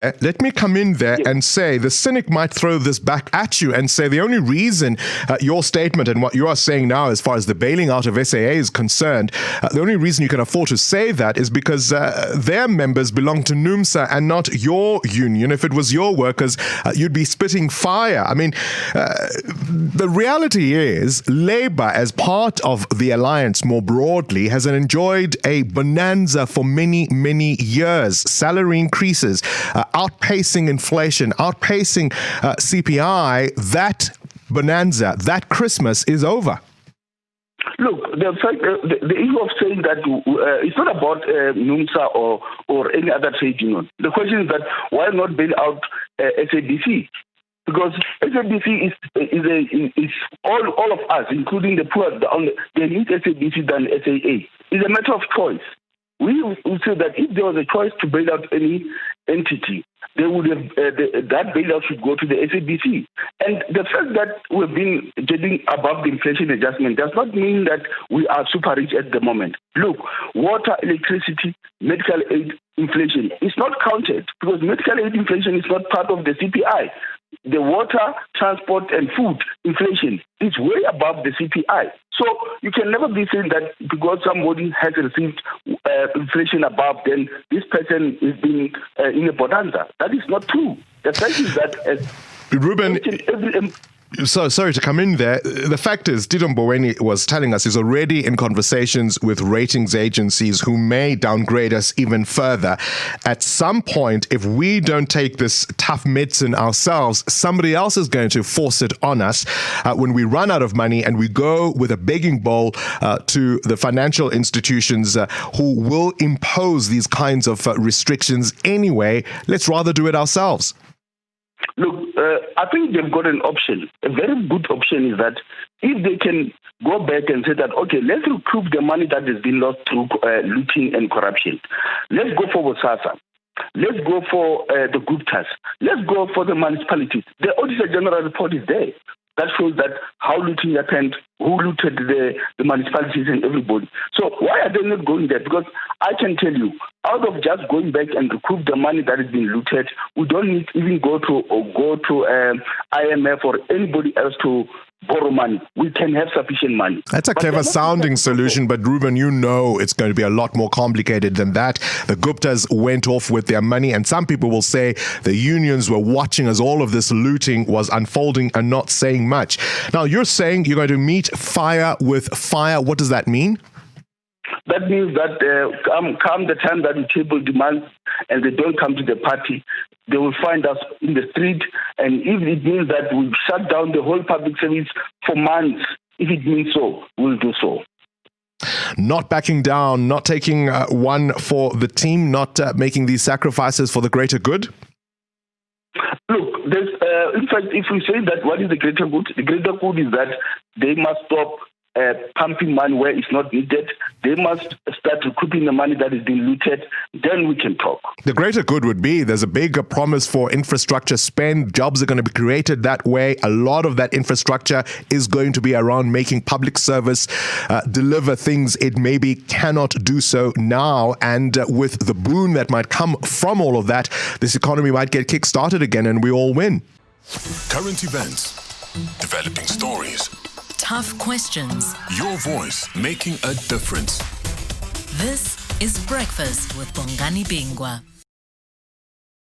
Let me come in there and say the cynic might throw this back at you and say the only reason your statement and what you are saying now as far as the bailing out of SAA is concerned, the only reason you can afford to say that is because their members belong to NUMSA and not your union. If it was your workers, you'd be spitting fire. I mean, the reality is Labour, as part of the alliance more broadly, has enjoyed a bonanza for many, many years. Salary increases, outpacing inflation, outpacing CPI. That bonanza, that Christmas is over. Look, the fact, the issue of saying that it's not about NUMSA or any other trade union. The question is that why not bail out SABC? Because SABC is all of us, including the poor, they need SABC than SAA. It's a matter of choice. We would say that if there was a choice to bail out any entity, they would have that bailout should go to the SABC. And the fact that we've been getting above the inflation adjustment does not mean that we are super rich at the moment. Look, water, electricity, medical aid inflation is not counted because medical aid inflation is not part of the CPI. The water, transport, and food inflation is way above the CPI. So you can never be saying that because somebody has received inflation above, then this person is being in a bonanza. That is not true. The fact is that Ruben, so sorry to come in there. The fact is, Mboweni was telling us he's already in conversations with ratings agencies who may downgrade us even further. At some point, if we don't take this tough medicine ourselves, somebody else is going to force it on us when we run out of money and we go with a begging bowl to the financial institutions who will impose these kinds of restrictions anyway. Let's rather do it ourselves. Look, I think they've got an option. A very good option is that if they can go back and say that, okay, let's recoup the money that has been lost through looting and corruption. Let's go for Bosasa. Let's go for the Guptas. Let's go for the municipalities. The Auditor General report is there. That shows that how looting happened, who looted the municipalities and everybody. So why are they not going there? Because I can tell you, out of just going back and recoup the money that has been looted, we don't need even go to IMF or anybody else to borrow money. We can have sufficient money. That's a clever sounding solution, but Ruben, you know it's going to be a lot more complicated than that. The Guptas went off with their money, and some people will say the unions were watching as all of this looting was unfolding and not saying much. Now, you're saying you're going to meet fire with fire. What does that mean? That means that come the time that we table demands and they don't come to the party, they will find us in the street. And if it means that we shut down the whole public service for months, if it means so, we'll do so. Not backing down, not taking one for the team, not making these sacrifices for the greater good? Look, in fact, if we say that what is the greater good? The greater good is that they must stop pumping money where it's not needed. They must start recouping the money that is being looted. Then we can talk. The greater good would be there's a big promise for infrastructure spend. Jobs are going to be created that way. A lot of that infrastructure is going to be around making public service deliver things it maybe cannot do so now. And with the boon that might come from all of that, this economy might get kick-started again and we all win. Current events, developing stories, tough questions. Your voice making a difference. This is Breakfast with Bongani Bingwa.